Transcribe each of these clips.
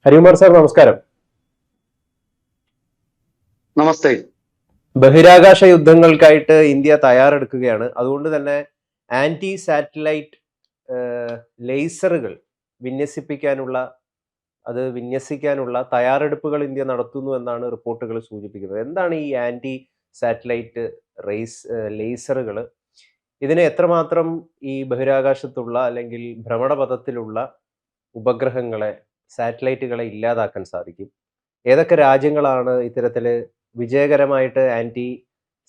Harikumar sir നമസ്കാരം. നമസ്തേ. ബഹിരാകാശ യുദ്ധങ്ങൾക്കായിട്ട് India തയ്യാറെടുക്കുകയാണ്. അതുകൊണ്ട് തന്നെ ആന്റി സാറ്റലൈറ്റ് ലേസറുകൾ വിന്യസിക്കാനുള്ള തയ്യാറെടുപ്പുകൾ ഇന്ത്യ നടത്തുന്നു എന്നാണ് റിപ്പോർട്ടുകൾ സൂചിപ്പിക്കുന്നത്. എന്താണ് ഈ ആന്റി സാറ്റലൈറ്റ് ലേസറുകൾ? ഇതിനെ എത്രമാത്രം ഈ ബഹിരാകാശത്തുള്ള അല്ലെങ്കിൽ ഭ്രമണപഥത്തിലുള്ള ഉപഗ്രഹങ്ങളെ, സാറ്റലൈറ്റുകളെ ഇല്ലാതാക്കാൻ സാധിക്കും? ഏതൊക്കെ രാജ്യങ്ങളാണ് ഇത്തരത്തില് വിജയകരമായിട്ട് ആന്റി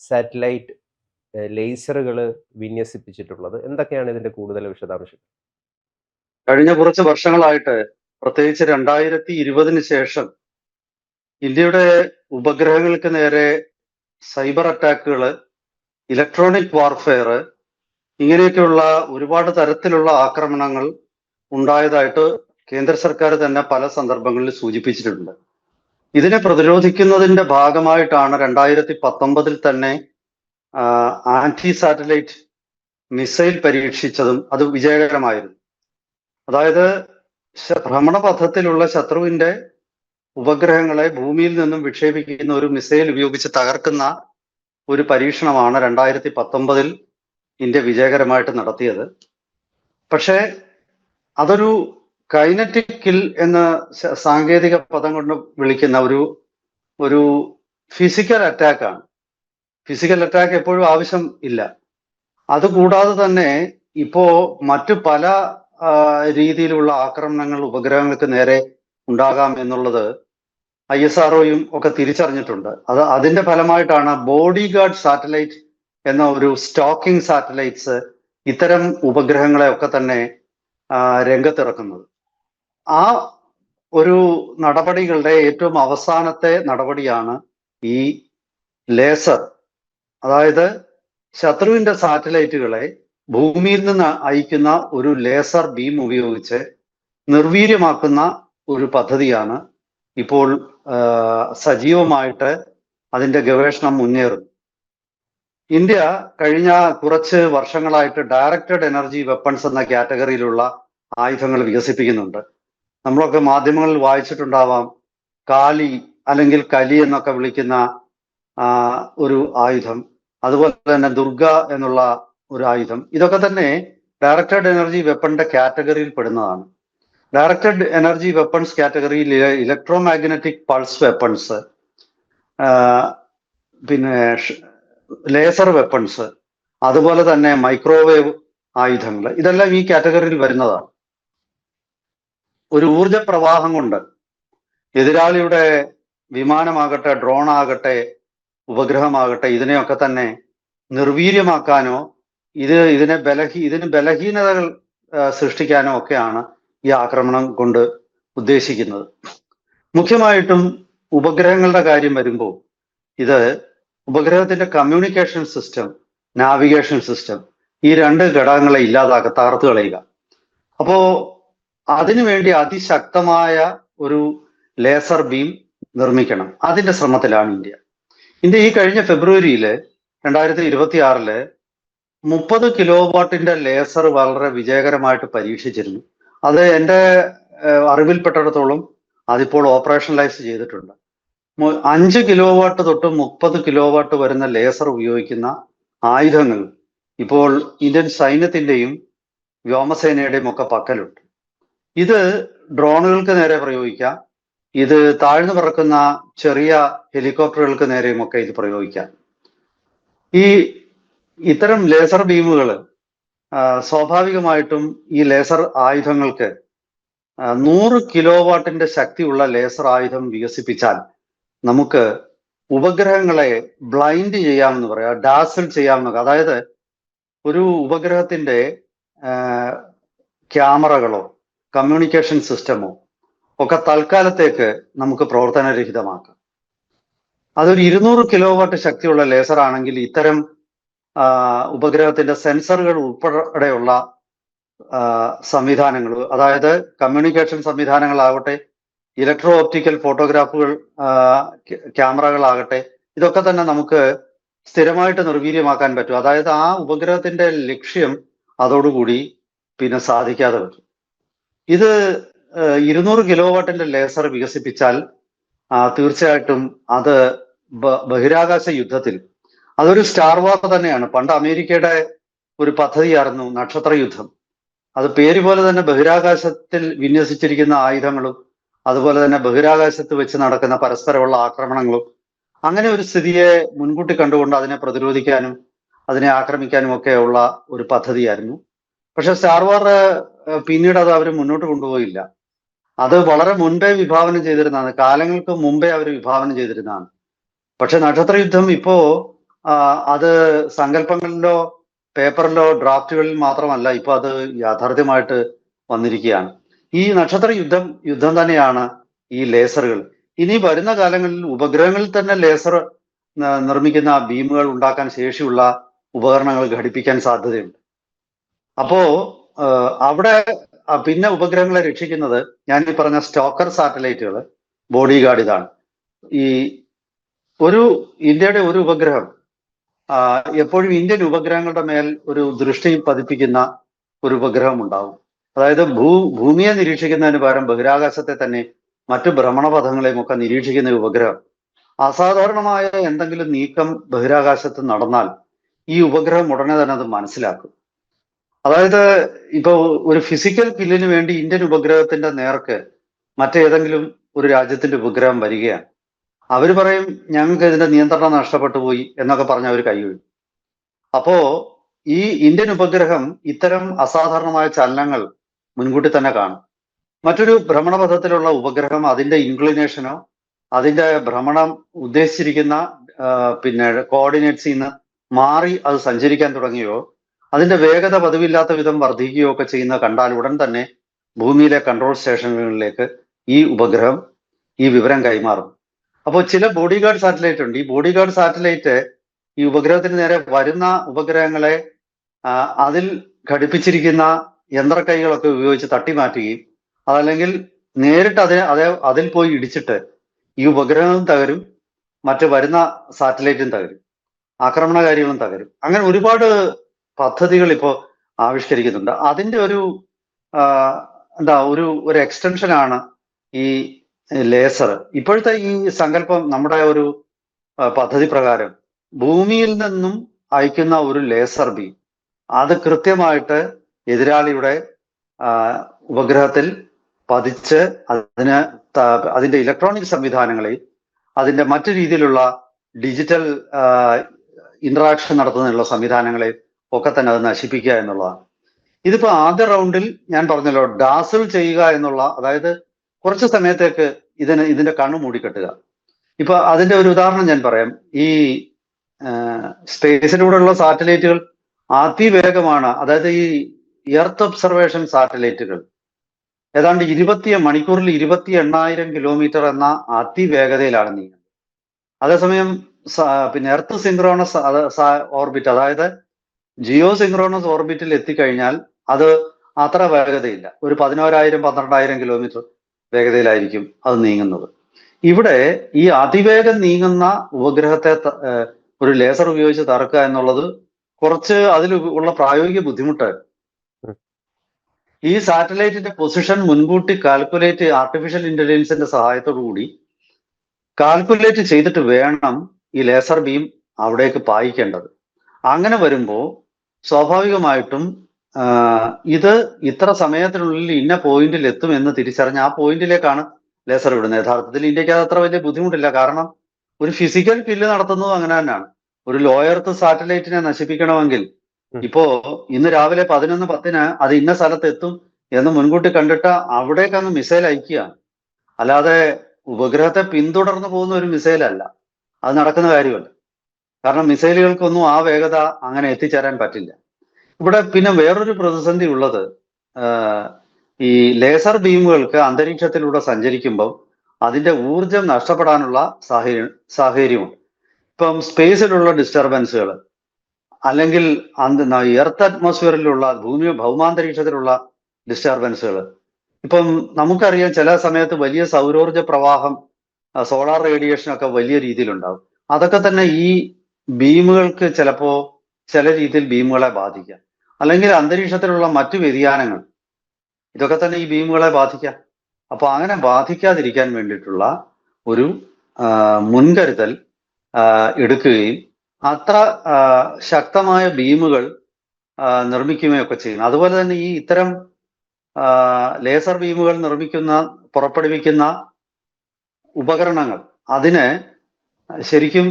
സാറ്റലൈറ്റ് ലേസറുകൾ വിന്യസിപ്പിച്ചിട്ടുള്ളത്? എന്തൊക്കെയാണ് ഇതിന്റെ കൂടുതൽ വിശദാംശം? കഴിഞ്ഞ കുറച്ച് വർഷങ്ങളായിട്ട്, പ്രത്യേകിച്ച് 2020 ശേഷം ഇന്ത്യയുടെ ഉപഗ്രഹങ്ങൾക്ക് നേരെ സൈബർ അറ്റാക്കുകൾ, ഇലക്ട്രോണിക് വാർഫെയർ, ഇങ്ങനെയൊക്കെയുള്ള ഒരുപാട് തരത്തിലുള്ള ആക്രമണങ്ങൾ ഉണ്ടായതായിട്ട് കേന്ദ്ര സർക്കാർ തന്നെ പല സന്ദർഭങ്ങളിൽ സൂചിപ്പിച്ചിട്ടുണ്ട്. ഇതിനെ പ്രതിരോധിക്കുന്നതിന്റെ ഭാഗമായിട്ടാണ് 2019 തന്നെ ആന്റി സാറ്റലൈറ്റ് മിസൈൽ പരീക്ഷിച്ചതും അത് വിജയകരമായിരുന്നു. അതായത് ഭ്രമണപഥത്തിലുള്ള ശത്രുവിന്റെ ഉപഗ്രഹങ്ങളെ ഭൂമിയിൽ നിന്നും വിക്ഷേപിക്കുന്ന ഒരു മിസൈൽ ഉപയോഗിച്ച് തകർക്കുന്ന ഒരു പരീക്ഷണമാണ് 2019 ഇന്ത്യ വിജയകരമായിട്ട് നടത്തിയത്. പക്ഷേ അതൊരു കൈനറ്റിക് കിൽ എന്ന സാങ്കേതിക പദം കൊണ്ട് വിളിക്കുന്ന ഒരു ഫിസിക്കൽ അറ്റാക്കാണ്. ഫിസിക്കൽ അറ്റാക്ക് എപ്പോഴും ആവശ്യം ഇല്ല. അതുകൂടാതെ തന്നെ ഇപ്പോ മറ്റു പല രീതിയിലുള്ള ആക്രമണങ്ങൾ ഉപഗ്രഹങ്ങൾക്ക് നേരെ ഉണ്ടാകാം എന്നുള്ളത് ISROയും ഒക്കെ തിരിച്ചറിഞ്ഞിട്ടുണ്ട്. അതിന്റെ ഫലമായിട്ടാണ് ബോഡി ഗാർഡ് സാറ്റലൈറ്റ് എന്ന ഒരു സ്റ്റോക്കിംഗ് സാറ്റലൈറ്റ്സ് ഇത്തരം ഉപഗ്രഹങ്ങളെ ഒക്കെ തന്നെ രംഗത്തിറക്കുന്നത്. ആ ഒരു നടപടികളുടെ ഏറ്റവും അവസാനത്തെ നടപടിയാണ് ഈ ലേസർ. അതായത് ശത്രുവിന്റെ സാറ്റലൈറ്റുകളെ ഭൂമിയിൽ നിന്ന് അയക്കുന്ന ഒരു ലേസർ ബീം ഉപയോഗിച്ച് നിർവീര്യമാക്കുന്ന ഒരു പദ്ധതിയാണ് ഇപ്പോൾ സജീവമായിട്ട് അതിന്റെ ഗവേഷണം മുന്നേറുന്നു. ഇന്ത്യ കഴിഞ്ഞ കുറച്ച് വർഷങ്ങളായിട്ട് ഡയറക്റ്റഡ് എനർജി വെപ്പൺസ് എന്ന കാറ്റഗറിയിലുള്ള ആയുധങ്ങൾ വികസിപ്പിക്കുന്നുണ്ട്. നമ്മളൊക്കെ മാധ്യമങ്ങളിൽ വായിച്ചിട്ടുണ്ടാവാം, കാലി അല്ലെങ്കിൽ കലി എന്നൊക്കെ വിളിക്കുന്ന ഒരു ആയുധം, അതുപോലെ തന്നെ ദുർഗ എന്നുള്ള ഒരു ആയുധം. ഇതൊക്കെ തന്നെ ഡയറക്റ്റഡ് എനർജി വെപ്പണിന്റെ കാറ്റഗറിയിൽ പെടുന്നതാണ്. ഡയറക്റ്റഡ് എനർജി വെപ്പൺസ് കാറ്റഗറിയിൽ ഇലക്ട്രോ മാഗ്നറ്റിക് പൾസ് വെപ്പൺസ്, പിന്നെ ലേസർ വെപ്പൺസ്, അതുപോലെ തന്നെ മൈക്രോവേവ് ആയുധങ്ങൾ, ഇതെല്ലാം ഈ കാറ്റഗറിയിൽ വരുന്നതാണ്. ഒരു ഊർജ പ്രവാഹം കൊണ്ട് എതിരാളിയുടെ വിമാനമാകട്ടെ, ഡ്രോൺ ആകട്ടെ, ഉപഗ്രഹമാകട്ടെ, ഇതിനെയൊക്കെ തന്നെ നിർവീര്യമാക്കാനോ ഇതിന് ബലഹീനതകൾ സൃഷ്ടിക്കാനോ ഒക്കെയാണ് ഈ ആക്രമണം കൊണ്ട് ഉദ്ദേശിക്കുന്നത്. മുഖ്യമായിട്ടും ഉപഗ്രഹങ്ങളുടെ കാര്യം വരുമ്പോൾ ഇത് ഉപഗ്രഹത്തിന്റെ കമ്മ്യൂണിക്കേഷൻ സിസ്റ്റം, നാവിഗേഷൻ സിസ്റ്റം, ഈ രണ്ട് ഘടകങ്ങളെ തകർത്തു കളയുക. അപ്പോ അതിനുവേണ്ടി അതിശക്തമായ ഒരു ലേസർ ബീം നിർമ്മിക്കണം. അതിന്റെ ശ്രമത്തിലാണ് ഇന്ത്യ. ഈ കഴിഞ്ഞ ഫെബ്രുവരിയിൽ 2026 30 കിലോവാട്ടിന്റെ ലേസർ വളരെ വിജയകരമായിട്ട് പരീക്ഷിച്ചിരുന്നു. അത് എൻ്റെ അറിവിൽപ്പെട്ടിടത്തോളം അതിപ്പോൾ ഓപ്പറേഷണലൈസ് ചെയ്തിട്ടുണ്ട്. 5 കിലോവാട്ട് തൊട്ട് 30 കിലോവാട്ട് വരുന്ന ലേസർ ഉപയോഗിക്കുന്ന ആയുധങ്ങൾ ഇപ്പോൾ ഇന്ത്യൻ സൈന്യത്തിന്റെയും വ്യോമസേനയുടെയും ഒക്കെ പക്കലുണ്ട്. ഇത് ഡ്രോണുകൾക്ക് നേരെ പ്രയോഗിക്കാം, ഇത് താഴ്ന്നു പറക്കുന്ന ചെറിയ ഹെലികോപ്റ്ററുകൾക്ക് നേരെയുമൊക്കെ ഇത് പ്രയോഗിക്കാം. ഇത്തരം ലേസർ ബീമുകൾ സ്വാഭാവികമായിട്ടും ഈ ലേസർ ആയുധങ്ങൾക്ക് 100 കിലോവാട്ടിന്റെ ശക്തിയുള്ള ലേസർ ആയുധം വികസിപ്പിച്ചാൽ നമുക്ക് ഉപഗ്രഹങ്ങളെ ബ്ലൈൻഡ് ചെയ്യാമെന്ന് പറയാം, ഡാസിൽ ചെയ്യാമെന്ന്. അതായത് ഒരു ഉപഗ്രഹത്തിന്റെ ക്യാമറകളോ കമ്മ്യൂണിക്കേഷൻ സിസ്റ്റമോ ഒക്കെ തൽക്കാലത്തേക്ക് നമുക്ക് പ്രവർത്തനരഹിതമാക്കാം. അതൊരു 200 കിലോവാട്ട് ശക്തിയുള്ള ലേസർ ആണെങ്കിൽ ഇത്തരം ഉപഗ്രഹത്തിന്റെ സെൻസറുകൾ ഉൾപ്പെടെയുള്ള സംവിധാനങ്ങൾ, അതായത് കമ്മ്യൂണിക്കേഷൻ സംവിധാനങ്ങളാകട്ടെ, ഇലക്ട്രോ ഓപ്റ്റിക്കൽ ഫോട്ടോഗ്രാഫുകൾ, ക്യാമറകളാകട്ടെ, ഇതൊക്കെ തന്നെ നമുക്ക് സ്ഥിരമായിട്ട് നിർവീര്യമാക്കാൻ പറ്റും. അതായത് ആ ഉപഗ്രഹത്തിന്റെ ലക്ഷ്യം അതോടുകൂടി പിന്നെ സാധിക്കാതെ വരും. ഇത് 200 കിലോ വാട്ടിന്റെ ലേസർ വികസിപ്പിച്ചാൽ തീർച്ചയായിട്ടും അത് ബഹിരാകാശ യുദ്ധത്തിൽ അതൊരു സ്റ്റാർ വാർ തന്നെയാണ്. പണ്ട് അമേരിക്കയുടെ ഒരു പദ്ധതിയായിരുന്നു നക്ഷത്ര യുദ്ധം. അത് പേര് പോലെ തന്നെ ബഹിരാകാശത്തിൽ വിന്യസിച്ചിരിക്കുന്ന ആയുധങ്ങളും അതുപോലെ തന്നെ ബഹിരാകാശത്ത് വെച്ച് നടക്കുന്ന പരസ്പരമുള്ള ആക്രമണങ്ങളും അങ്ങനെ ഒരു സ്ഥിതിയെ മുൻകൂട്ടി കണ്ടുകൊണ്ട് അതിനെ പ്രതിരോധിക്കാനും അതിനെ ആക്രമിക്കാനും ഒക്കെ ഉള്ള ഒരു പദ്ധതിയായിരുന്നു. പക്ഷെ സ്റ്റാർ വാർ പിന്നീട് അത് അവർ മുന്നോട്ട് കൊണ്ടുപോയില്ല. അത് വളരെ മുൻപേ വിഭാവനം ചെയ്തിരുന്നതാണ്, കാലങ്ങൾക്ക് മുമ്പേ അവർ വിഭാവനം ചെയ്തിരുന്നതാണ്. പക്ഷെ നക്ഷത്ര യുദ്ധം ഇപ്പോ അത് സങ്കല്പങ്ങളിലോ പേപ്പറിലോ ഡ്രാഫ്റ്റുകളിൽ മാത്രമല്ല, ഇപ്പൊ അത് യാഥാർത്ഥ്യമായിട്ട് വന്നിരിക്കുകയാണ്. ഈ നക്ഷത്ര യുദ്ധം തന്നെയാണ് ഈ ലേസറുകൾ. ഇനി വരുന്ന കാലങ്ങളിൽ ഉപഗ്രഹങ്ങളിൽ തന്നെ ലേസർ നിർമ്മിക്കുന്ന ബീമുകൾ ഉണ്ടാക്കാൻ ശേഷിയുള്ള ഉപകരണങ്ങൾ ഘടിപ്പിക്കാൻ സാധ്യതയുണ്ട്. അപ്പോ അവിടെ പിന്നെ ഉപഗ്രഹങ്ങളെ രക്ഷിക്കുന്നത് ഞാൻ ഈ പറഞ്ഞ സ്റ്റോക്കർ സാറ്റലൈറ്റുകൾ, ബോഡി ഗാർഡ് ഇതാണ്. ഈ ഇന്ത്യയുടെ ഒരു ഉപഗ്രഹം എപ്പോഴും ഇന്ത്യൻ ഉപഗ്രഹങ്ങളുടെ മേൽ ഒരു ദൃഷ്ടി പതിപ്പിക്കുന്ന ഒരു ഉപഗ്രഹം ഉണ്ടാവും. അതായത് ഭൂമിയെ നിരീക്ഷിക്കുന്നതിന് പകരം ബഹിരാകാശത്തെ തന്നെ മറ്റു ഭ്രമണപഥങ്ങളെയും ഒക്കെ നിരീക്ഷിക്കുന്ന ഉപഗ്രഹം. അസാധാരണമായ എന്തെങ്കിലും നീക്കം ബഹിരാകാശത്ത് നടന്നാൽ ഈ ഉപഗ്രഹം ഉടനെ തന്നെ അത് മനസ്സിലാക്കും. അതായത് ഇപ്പൊ ഒരു ഫിസിക്കൽ കില്ലിന് വേണ്ടി ഇന്ത്യൻ ഉപഗ്രഹത്തിന്റെ നേർക്ക് മറ്റേതെങ്കിലും ഒരു രാജ്യത്തിന്റെ ഉപഗ്രഹം വരികയാണ്, അവര് പറയും ഞങ്ങൾക്ക് ഇതിന്റെ നിയന്ത്രണം നഷ്ടപ്പെട്ടു പോയി എന്നൊക്കെ പറഞ്ഞ് അവർ കൈയൊഴിയും. അപ്പോ ഈ ഇന്ത്യൻ ഉപഗ്രഹം ഇത്തരം അസാധാരണമായ ചലനങ്ങൾ മുൻകൂട്ടി തന്നെ കാണും. മറ്റൊരു ഭ്രമണപഥത്തിലുള്ള ഉപഗ്രഹം അതിന്റെ ഇൻക്ലിനേഷനോ അതിന്റെ ഭ്രമണം ഉദ്ദേശിച്ചിരിക്കുന്ന കോർഡിനേറ്റ്സിൽ നിന്ന് മാറി അത് സഞ്ചരിക്കാൻ തുടങ്ങിയോ അതിന്റെ വേഗത പതിവില്ലാത്ത വിധം വർദ്ധിക്കുകയോ ഒക്കെ ചെയ്യുന്ന കണ്ടാൽ ഉടൻ തന്നെ ഭൂമിയിലെ കൺട്രോൾ സ്റ്റേഷനുകളിലേക്ക് ഈ ഉപഗ്രഹം ഈ വിവരം കൈമാറും. അപ്പോൾ ചില ബോഡി ഗാർഡ് സാറ്റലൈറ്റ് ഉണ്ട്. ഈ ബോഡി ഗാർഡ് സാറ്റലൈറ്റ് ഈ ഉപഗ്രഹത്തിന് നേരെ വരുന്ന ഉപഗ്രഹങ്ങളെ അതിൽ ഘടിപ്പിച്ചിരിക്കുന്ന യന്ത്രക്കൈകളൊക്കെ ഉപയോഗിച്ച് തട്ടിമാറ്റുകയും അതല്ലെങ്കിൽ നേരിട്ട് അതിൽ പോയി ഇടിച്ചിട്ട് ഈ ഉപഗ്രഹവും തകരും, മറ്റു വരുന്ന സാറ്റലൈറ്റും തകരും, ആക്രമണകാരികളും തകരും. അങ്ങനെ ഒരുപാട് പദ്ധതികൾ ഇപ്പോൾ ആവിഷ്കരിക്കുന്നുണ്ട്. അതിന്റെ ഒരു ഒരു എക്സ്റ്റൻഷനാണ് ഈ ലേസർ. ഇപ്പോഴത്തെ ഈ സങ്കല്പം നമ്മുടെ ഒരു പദ്ധതി പ്രകാരം ഭൂമിയിൽ നിന്നും അയക്കുന്ന ഒരു ലേസർ ബീം അത് കൃത്യമായിട്ട് എതിരാളിയുടെ ഉപഗ്രഹത്തിൽ പതിച്ച് അതിന്റെ ഇലക്ട്രോണിക് സംവിധാനങ്ങളെ അതിന്റെ മറ്റു രീതിയിലുള്ള ഡിജിറ്റൽ ഇന്ററാക്ഷൻ നടത്തുന്നതിനുള്ള സംവിധാനങ്ങളെ ഒക്കെ തന്നെ അത് നശിപ്പിക്കുക എന്നുള്ളതാണ്. ഇതിപ്പോ ആദ്യ റൗണ്ടിൽ ഞാൻ പറഞ്ഞല്ലോ, ഡാസിൽ ചെയ്യുക എന്നുള്ള, അതായത് കുറച്ച് സമയത്തേക്ക് ഇതിന്റെ കണ്ണു മൂടിക്കെട്ടുക. ഇപ്പൊ അതിന്റെ ഒരു ഉദാഹരണം ഞാൻ പറയാം. ഈ സ്പേസിലൂടെയുള്ള സാറ്റലൈറ്റുകൾ അതിവേഗമാണ്. അതായത് ഈ എർത്ത് ഒബ്സർവേഷൻ സാറ്റലൈറ്റുകൾ ഏതാണ്ട് മണിക്കൂറിൽ 28,000 കിലോമീറ്റർ എന്ന അതിവേഗതയിലാണ് നീങ്ങുന്നത്. അതേസമയം എർത്ത് സിങ്ക്രോണസ് ഓർബിറ്റ്, അതായത് ജിയോ സിങ്ക്രോണസ് ഓർബിറ്റിൽ എത്തിക്കഴിഞ്ഞാൽ അത് അത്ര വേഗതയില്ല, ഒരു 11,000-12,000 കിലോമീറ്റർ വേഗതയിലായിരിക്കും അത് നീങ്ങുന്നത്. ഇവിടെ ഈ അതിവേഗം നീങ്ങുന്ന ഉപഗ്രഹത്തെ ഒരു ലേസർ ഉപയോഗിച്ച് തറക്കുക എന്നുള്ളത് കുറച്ച് അതിൽ ഉള്ള പ്രായോഗിക ബുദ്ധിമുട്ട്. ഈ സാറ്റലൈറ്റിന്റെ പൊസിഷൻ മുൻകൂട്ടി ആർട്ടിഫിഷ്യൽ ഇന്റലിജൻസിന്റെ സഹായത്തോടു കൂടി കാൽക്കുലേറ്റ് ചെയ്തിട്ട് വേണം ഈ ലേസർ ബീം അവിടേക്ക് പായിക്കേണ്ടത്. അങ്ങനെ വരുമ്പോൾ സ്വാഭാവികമായിട്ടും ഇത് ഇത്ര സമയത്തിനുള്ളിൽ ഇന്ന പോയിന്റിൽ എത്തും എന്ന് തിരിച്ചറിഞ്ഞ് ആ പോയിന്റിലേക്കാണ് ലേസർ വിടുന്നത്. യഥാർത്ഥത്തിൽ ഇന്ത്യക്ക് അത് അത്ര വലിയ ബുദ്ധിമുട്ടില്ല, കാരണം ഒരു ഫിസിക്കൽ കില്ല് നടത്തുന്നതും അങ്ങനെ തന്നെയാണ്. ഒരു ലോ എർത്ത് സാറ്റലൈറ്റിനെ നശിപ്പിക്കണമെങ്കിൽ ഇപ്പോ ഇന്ന് രാവിലെ 11:10 അത് ഇന്ന സ്ഥലത്ത് എത്തും എന്ന് മുൻകൂട്ടി കണ്ടിട്ട് അവിടേക്കങ്ങ് മിസൈൽ അയക്കുകയാണ്. അല്ലാതെ ഉപഗ്രഹത്തെ പിന്തുടർന്ന് പോകുന്ന ഒരു മിസൈലല്ല, അത് നടക്കുന്ന കാര്യമല്ല. കാരണം മിസൈലുകൾക്കൊന്നും ആ വേഗത അങ്ങനെ എത്തിച്ചേരാൻ പറ്റില്ല. ഇവിടെ പിന്നെ വേറൊരു പ്രതിസന്ധി ഉള്ളത്, ഈ ലേസർ ബീമുകൾക്ക് അന്തരീക്ഷത്തിലൂടെ സഞ്ചരിക്കുമ്പോൾ അതിന്റെ ഊർജം നഷ്ടപ്പെടാനുള്ള സാഹചര്യമുണ്ട്. ഇപ്പം സ്പേസിലുള്ള ഡിസ്റ്റർബൻസുകൾ അല്ലെങ്കിൽ എർത്ത് അറ്റ്മോസ്ഫിയറിലുള്ള ഭൗമാന്തരീക്ഷത്തിലുള്ള ഡിസ്റ്റർബൻസുകൾ. ഇപ്പം നമുക്കറിയാം ചില സമയത്ത് വലിയ സൗരോർജ പ്രവാഹം, സോളാർ റേഡിയേഷൻ ഒക്കെ വലിയ രീതിയിലുണ്ടാവും. അതൊക്കെ തന്നെ ഈ ബീമുകൾക്ക് ചിലപ്പോ ചില രീതിയിൽ ബീമുകളെ ബാധിക്കാം. അല്ലെങ്കിൽ അന്തരീക്ഷത്തിലുള്ള മറ്റു വ്യതിയാനങ്ങൾ, ഇതൊക്കെ തന്നെ ഈ ബീമുകളെ ബാധിക്കാം. അപ്പോൾ അങ്ങനെ ബാധിക്കാതിരിക്കാൻ വേണ്ടിയിട്ടുള്ള ഒരു മുൻകരുതൽ എടുക്കുകയും അത്ര ശക്തമായ ബീമുകൾ നിർമ്മിക്കുകയൊക്കെ ചെയ്യുന്നു. അതുപോലെ തന്നെ ഈ ഇത്തരം ലേസർ ബീമുകൾ പുറപ്പെടുവിക്കുന്ന ഉപകരണങ്ങൾ അതിന് ശരിക്കും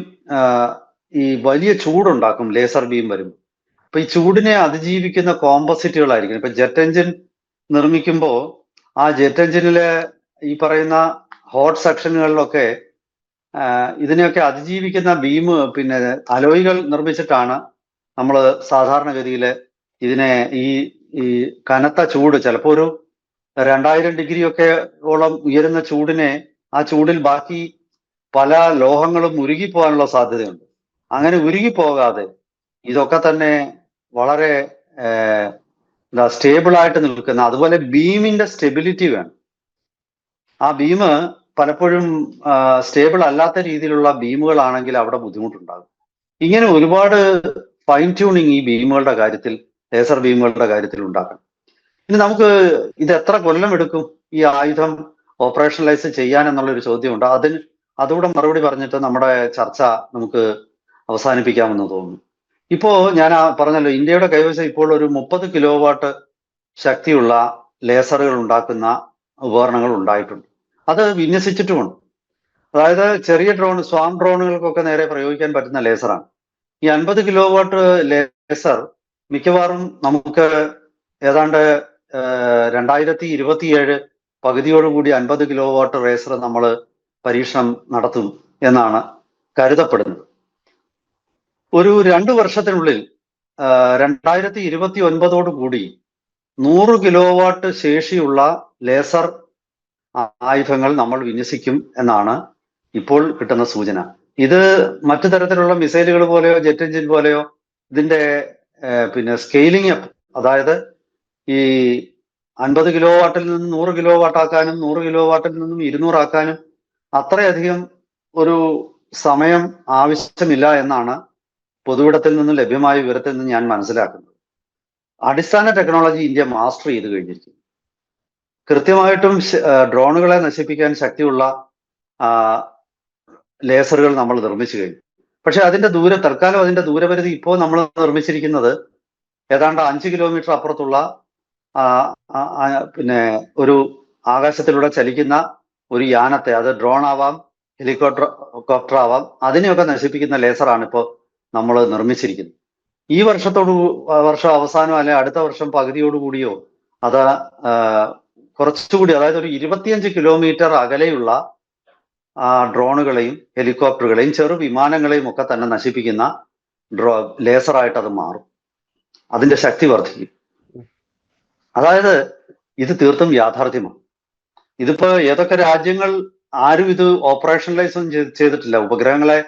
ഈ വലിയ ചൂടുണ്ടാക്കും ലേസർ ബീം വരുമ്പോൾ. അപ്പൊ ഈ ചൂടിനെ അതിജീവിക്കുന്ന കോമ്പോസിറ്റുകളായിരിക്കും. ഇപ്പൊ ജെറ്റ് എഞ്ചിൻ നിർമ്മിക്കുമ്പോൾ ആ ജെറ്റ് എഞ്ചിനിലെ ഈ പറയുന്ന ഹോട്ട് സെക്ഷനുകളിലൊക്കെ ഇതിനെയൊക്കെ അതിജീവിക്കുന്ന ബീം പിന്നെ അലോയ്കൾ നിർമ്മിച്ചിട്ടാണ് നമ്മൾ സാധാരണഗതിയിൽ ഇതിനെ ഈ കനത്ത ചൂട് ചിലപ്പോൾ ഒരു 2000 ഡിഗ്രി ഒക്കെ ഓളം ഉയരുന്ന ചൂടിനെ ആ ചൂടിൽ ബാക്കി പല ലോഹങ്ങളും ഉരുകിപ്പോകാനുള്ള സാധ്യതയുണ്ട്. അങ്ങനെ ഉരുകിപ്പോകാതെ ഇതൊക്കെ തന്നെ വളരെ സ്റ്റേബിൾ ആയിട്ട് നിൽക്കുന്ന, അതുപോലെ ബീമിന്റെ സ്റ്റെബിലിറ്റി വേണം. ആ ബീം പലപ്പോഴും സ്റ്റേബിൾ അല്ലാത്ത രീതിയിലുള്ള ബീമുകളാണെങ്കിൽ അവിടെ ബുദ്ധിമുട്ടുണ്ടാകും. ഇങ്ങനെ ഒരുപാട് ഫൈൻ ട്യൂണിങ് ഈ ബീമുകളുടെ കാര്യത്തിൽ, ലേസർ ബീമുകളുടെ കാര്യത്തിൽ ഉണ്ടാക്കണം. ഇനി നമുക്ക് ഇത് എത്ര കൊല്ലം എടുക്കും ഈ ആയുധം ഓപ്പറേഷണലൈസ് ചെയ്യാൻ എന്നുള്ളൊരു ചോദ്യമുണ്ട്. അതുകൂടെ മറുപടി പറഞ്ഞിട്ട് നമ്മുടെ ചർച്ച നമുക്ക് അവസാനിപ്പിക്കാമെന്ന് തോന്നുന്നു. ഇപ്പോ ഞാൻ പറഞ്ഞല്ലോ, ഇന്ത്യയുടെ കൈവശം ഇപ്പോൾ ഒരു 30 കിലോ വാട്ട് ശക്തിയുള്ള ലേസറുകൾ ഉണ്ടാക്കുന്ന ഉപകരണങ്ങൾ ഉണ്ടായിട്ടുണ്ട്. അത് വിന്യസിച്ചിട്ടുമുണ്ട്. അതായത് ചെറിയ സ്വാം ഡ്രോണുകൾക്കൊക്കെ നേരെ പ്രയോഗിക്കാൻ പറ്റുന്ന ലേസറാണ്. ഈ 50 കിലോ വാട്ട് ലേസർ മിക്കവാറും നമുക്ക് ഏതാണ്ട് 2027 പകുതിയോടുകൂടി 50 കിലോ വാട്ട് ലേസർ നമ്മൾ പരീക്ഷണം നടത്തും എന്നാണ് കരുതപ്പെടുന്നത്. ഒരു 2 വർഷത്തിനുള്ളിൽ 2029 കൂടി 100 കിലോ വാട്ട് ശേഷിയുള്ള ലേസർ ആയുധങ്ങൾ നമ്മൾ വിന്യസിക്കും എന്നാണ് ഇപ്പോൾ കിട്ടുന്ന സൂചന. ഇത് മറ്റു തരത്തിലുള്ള മിസൈലുകൾ പോലെയോ ജെറ്റ് എഞ്ചിൻ പോലെയോ ഇതിന്റെ പിന്നെ സ്കെയിലിംഗ് അപ്പ്, അതായത് ഈ 50 കിലോ വാട്ടിൽ നിന്ന് 100 കിലോ വാട്ട് ആക്കാനും 100 കിലോ വാട്ടിൽ നിന്നും 200 ആക്കാനും അത്രയധികം ഒരു സമയം ആവശ്യമില്ല എന്നാണ് പൊതുവിടത്തിൽ നിന്നും ലഭ്യമായ വിവരത്തിൽ നിന്ന് ഞാൻ മനസ്സിലാക്കുന്നത്. അടിസ്ഥാന ടെക്നോളജി ഇന്ത്യ മാസ്റ്റർ ചെയ്ത് കഴിഞ്ഞിരിക്കുന്നു. കൃത്യമായിട്ടും ഡ്രോണുകളെ നശിപ്പിക്കാൻ ശക്തിയുള്ള ലേസറുകൾ നമ്മൾ നിർമ്മിച്ചു കഴിഞ്ഞു. പക്ഷെ തൽക്കാലം അതിന്റെ ദൂരപരിധി ഇപ്പോൾ നമ്മൾ നിർമ്മിച്ചിരിക്കുന്നത് ഏതാണ്ട് 5 കിലോമീറ്റർ അപ്പുറത്തുള്ള പിന്നെ ഒരു ആകാശത്തിലൂടെ ചലിക്കുന്ന ഒരു യാനത്തെ, അത് ഡ്രോൺ ആവാം, ഹെലികോപ്റ്റർ ആവാം, അതിനെയൊക്കെ നശിപ്പിക്കുന്ന ലേസറാണ് ഇപ്പോൾ നമ്മൾ നിർമ്മിച്ചിരിക്കുന്നത്. ഈ വർഷം അവസാനം അല്ലെ അടുത്ത വർഷം പകുതിയോടുകൂടിയോ അത് കുറച്ചുകൂടി, അതായത് ഒരു 25 കിലോമീറ്റർ അകലെയുള്ള ഡ്രോണുകളെയും ഹെലികോപ്റ്ററുകളെയും ചെറു വിമാനങ്ങളെയും ഒക്കെ തന്നെ നശിപ്പിക്കുന്ന ലേസറായിട്ട് അത് മാറും. അതിന്റെ ശക്തി വർദ്ധിക്കും. അതായത് ഇത് തീർത്തും യാഥാർത്ഥ്യമാണ്. ഇതിപ്പോ ഏതൊക്കെ രാജ്യങ്ങൾ ആരും ഇത് ഓപ്പറേഷണലൈസും ചെയ്തിട്ടില്ല. ഉപഗ്രഹങ്ങളെ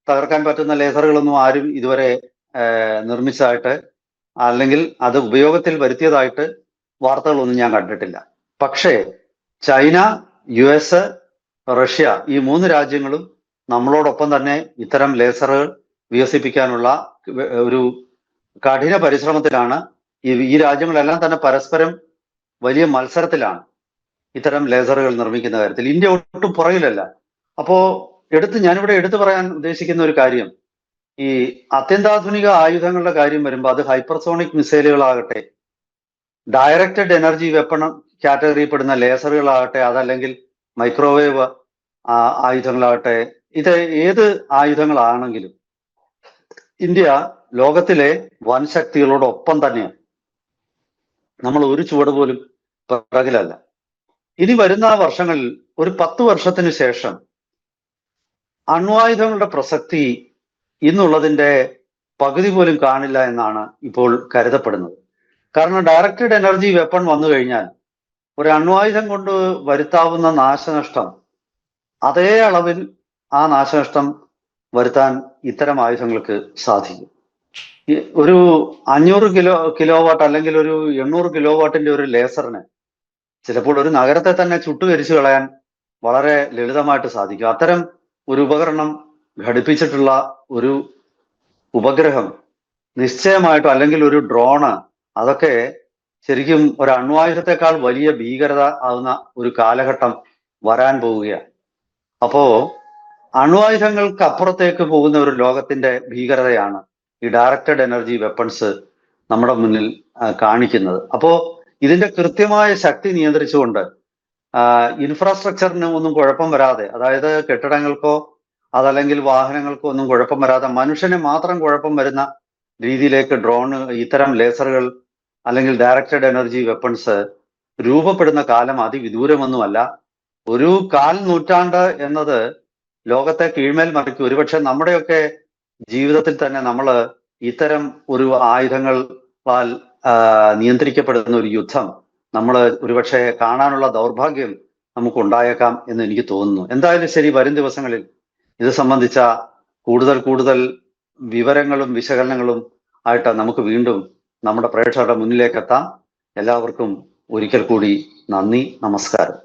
തകർക്കാൻ പറ്റുന്ന ലേസറുകളൊന്നും ആരും ഇതുവരെ നിർമ്മിച്ചതായിട്ട് അല്ലെങ്കിൽ അത് ഉപയോഗത്തിൽ വരുത്തിയതായിട്ട് വാർത്തകളൊന്നും ഞാൻ കണ്ടിട്ടില്ല. പക്ഷേ ചൈന, US, റഷ്യ, ഈ 3 രാജ്യങ്ങളും നമ്മളോടൊപ്പം തന്നെ ഇത്തരം ലേസറുകൾ വികസിപ്പിക്കാനുള്ള ഒരു കഠിന പരിശ്രമത്തിലാണ്. ഈ രാജ്യങ്ങളെല്ലാം തന്നെ പരസ്പരം വലിയ മത്സരത്തിലാണ് ഇത്തരം ലേസറുകൾ നിർമ്മിക്കുന്ന കാര്യത്തിൽ. ഇന്ത്യ ഒട്ടും പുറകിലല്ല. അപ്പോ ഞാനിവിടെ എടുത്തു പറയാൻ ഉദ്ദേശിക്കുന്ന ഒരു കാര്യം, ഈ അത്യന്താധുനിക ആയുധങ്ങളുടെ കാര്യം വരുമ്പോൾ അത് ഹൈപ്പർസോണിക് മിസൈലുകളാകട്ടെ, ഡയറക്റ്റഡ് എനർജി വെപ്പൺ കാറ്റഗറിയിൽപ്പെടുന്ന ലേസറുകളാകട്ടെ, അതല്ലെങ്കിൽ മൈക്രോവേവ് ആയുധങ്ങളാകട്ടെ, ഇത് ഏത് ആയുധങ്ങളാണെങ്കിലും ഇന്ത്യ ലോകത്തിലെ വൻ ശക്തികളോടൊപ്പം തന്നെയാണ്. നമ്മൾ ഒരു ചുവട് പോലും പിറകിലല്ല. ഇനി വരുന്ന വർഷങ്ങളിൽ ഒരു 10 വർഷത്തിന് ശേഷം അണ്വായുധങ്ങളുടെ പ്രസക്തി ഇന്നുള്ളതിന്റെ പകുതി പോലും കാണില്ല എന്നാണ് ഇപ്പോൾ കരുതപ്പെടുന്നത്. കാരണം ഡയറക്റ്റഡ് എനർജി വെപ്പൺ വന്നു കഴിഞ്ഞാൽ ഒരു അണ്വായുധം കൊണ്ട് വരുത്താവുന്ന നാശനഷ്ടം അതേ അളവിൽ ആ നാശനഷ്ടം വരുത്താൻ ഇത്തരം ആയുധങ്ങൾക്ക് സാധിക്കും. ഒരു 500 കിലോ വാട്ട് അല്ലെങ്കിൽ ഒരു 800 കിലോ വാട്ടിന്റെ ഒരു ലേസറിന് ചിലപ്പോൾ ഒരു നഗരത്തെ തന്നെ ചുട്ടുകരിച്ചു കളയാൻ വളരെ ലളിതമായിട്ട് സാധിക്കും. അത്തരം ഒരു ഉപകരണം ഘടിപ്പിച്ചിട്ടുള്ള ഒരു ഉപഗ്രഹം നിശ്ചയമായിട്ടും, അല്ലെങ്കിൽ ഒരു ഡ്രോണ്, അതൊക്കെ ശരിക്കും ഒരു അണ്വായുധത്തെക്കാൾ വലിയ ഭീകരത ആവുന്ന ഒരു കാലഘട്ടം വരാൻ പോവുകയാണ്. അപ്പോ അണ്വായുധങ്ങൾക്ക് അപ്പുറത്തേക്ക് പോകുന്ന ഒരു ലോകത്തിന്റെ ഭീകരതയാണ് ഈ ഡയറക്റ്റഡ് എനർജി വെപ്പൺസ് നമ്മുടെ മുന്നിൽ കാണിക്കുന്നത്. അപ്പോ ഇതിന്റെ കൃത്യമായ ശക്തി നിയന്ത്രിച്ചുകൊണ്ട് ഇൻഫ്രാസ്ട്രക്ചറിന് ഒന്നും കുഴപ്പം വരാതെ, അതായത് കെട്ടിടങ്ങൾക്കോ അതല്ലെങ്കിൽ വാഹനങ്ങൾക്കോ ഒന്നും കുഴപ്പം വരാതെ മനുഷ്യന് മാത്രം കുഴപ്പം വരുന്ന രീതിയിലേക്ക് ഡ്രോണ്, ഇത്തരം ലേസറുകൾ അല്ലെങ്കിൽ ഡയറക്റ്റഡ് എനർജി വെപ്പൺസ് രൂപപ്പെടുന്ന കാലം അതിവിദൂരമൊന്നുമല്ല. ഒരു 1/4 നൂറ്റാണ്ട് എന്നത് ലോകത്തെ കീഴ്മേൽ മറിക്കും. ഒരുപക്ഷെ നമ്മുടെയൊക്കെ ജീവിതത്തിൽ തന്നെ നമ്മൾ ഇത്തരം ഒരു ആയുധങ്ങളാൽ നിയന്ത്രിക്കപ്പെടുന്ന ഒരു യുദ്ധം നമ്മൾ ഒരുപക്ഷെ കാണാനുള്ള ദൗർഭാഗ്യം നമുക്കുണ്ടായേക്കാം എന്ന് എനിക്ക് തോന്നുന്നു. എന്തായാലും ശരി, വരും ദിവസങ്ങളിൽ ഇത് സംബന്ധിച്ച കൂടുതൽ വിവരങ്ങളും വിശകലനങ്ങളും ആയിട്ട് നമുക്ക് വീണ്ടും നമ്മുടെ പ്രേക്ഷകരുടെ മുന്നിലേക്ക് എത്താം. എല്ലാവർക്കും ഒരിക്കൽ കൂടി നന്ദി, നമസ്കാരം.